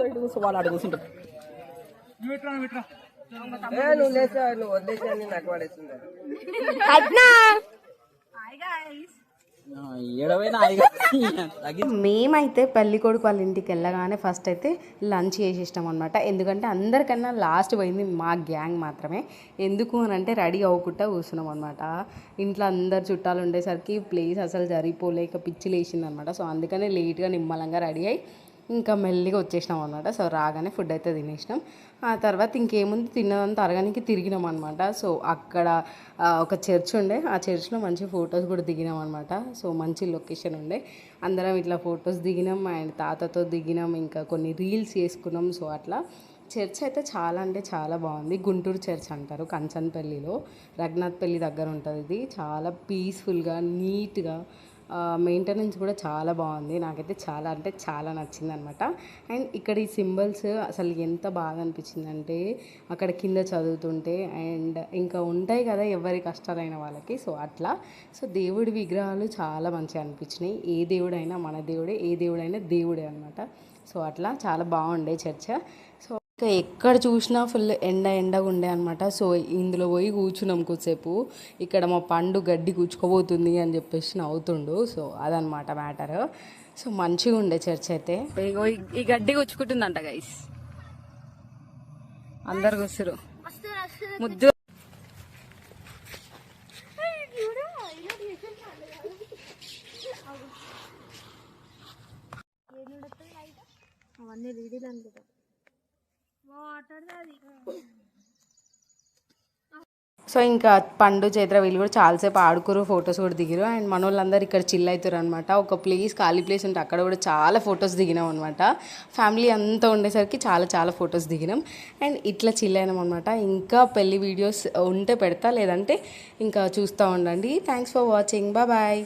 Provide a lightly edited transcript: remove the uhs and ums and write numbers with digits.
Side కూర్చో, వాళ్ళు అడుగు కూర్చుంటారు. నువ్వు లేచా, నువ్వు వదిలేసా, నాకు పడేస్తుంది. మేమైతే పెళ్లి కొడుకు వాళ్ళ ఇంటికి వెళ్ళగానే ఫస్ట్ అయితే లంచ్ చేసేసినాం అనమాట. ఎందుకంటే అందరికన్నా లాస్ట్ పోయింది మా గ్యాంగ్ మాత్రమే. ఎందుకు అని అంటే రెడీ అవ్వకుండా కూర్చున్నాం అనమాట. ఇంట్లో అందరు చుట్టాలు ఉండేసరికి ప్లేస్ అసలు జరిపోలేక పిచ్చి లేచింది అనమాట. సో అందుకనే లేట్గా నిమ్మలంగా రెడీ అయ్యి ఇంకా మెల్లిగా వచ్చేసినాం అనమాట. సో రాగానే ఫుడ్ అయితే తినేసినాం. ఆ తర్వాత ఇంకేముంది, తిన్నదంతా అరగడానికి తిరిగినాం అనమాట. సో అక్కడ ఒక చర్చ్ ఉండే, ఆ చర్చ్లో మంచి ఫొటోస్ కూడా దిగినాం అనమాట. సో మంచి లొకేషన్ ఉండే, అందరం ఇట్లా ఫొటోస్ దిగినాం అండ్ తాతతో దిగినాం, ఇంకా కొన్ని రీల్స్ చేసుకున్నాం. సో అట్లా చర్చ్ అయితే చాలా అంటే చాలా బాగుంది. గుంటూరు చర్చ్ అంటారు, కంచన్పల్లిలో రఘునాథ్పల్లి దగ్గర ఉంటుంది. ఇది చాలా పీస్ఫుల్గా నీట్గా, మెయింటెనెన్స్ కూడా చాలా బాగుంది. నాకైతే చాలా అంటే చాలా నచ్చింది అనమాట. అండ్ ఇక్కడ ఈ సింబల్స్ అసలు ఎంత బాగా అనిపించిందంటే అక్కడ కింద చదువుతుంటే, అండ్ ఇంకా ఉంటాయి కదా ఎవరి కష్టాలైన వాళ్ళకి, సో అట్లా. సో దేవుడి విగ్రహాలు చాలా మంచిగా అనిపించినాయి. ఏ దేవుడైనా మన దేవుడే, ఏ దేవుడైనా దేవుడే అనమాట. సో అట్లా చాలా బాగుండే చర్చ. సో ఇంకా ఎక్కడ చూసినా ఫుల్ ఎండగా ఉండే అనమాట. సో ఇందులో పోయి కూర్చున్నాం కొద్దిసేపు. ఇక్కడ మా పండు గడ్డి కూర్చుకోబోతుంది అని చెప్పేసి నవ్వుతుండు. సో అదనమాట మ్యాటర్. సో మంచిగా ఉండే చర్చ్ అయితే. ఈ గడ్డి కూర్చుకుంటుందంట గైస్, అందరు కూర్చురు ముద్దు. అవన్నీ రీడీలు అనుకుంటా. సో ఇంకా పండు చైత్ర వీళ్ళు కూడా చాలాసేపు ఆడుకోరు, ఫొటోస్ కూడా దిగిరు. అండ్ మన వాళ్ళందరూ ఇక్కడ చిల్ అవుతారు అనమాట. ఒక ప్లేస్ ఖాళీ ప్లేస్ ఉంటే అక్కడ కూడా చాలా ఫొటోస్ దిగినాం అనమాట. ఫ్యామిలీ అంతా ఉండేసరికి చాలా చాలా ఫొటోస్ దిగినాం అండ్ ఇట్లా చిల్ అయినాం అనమాట. ఇంకా పెళ్లి వీడియోస్ ఉంటే పెడతా, లేదంటే ఇంకా చూస్తూ ఉండండి. Thanks for watching, bye.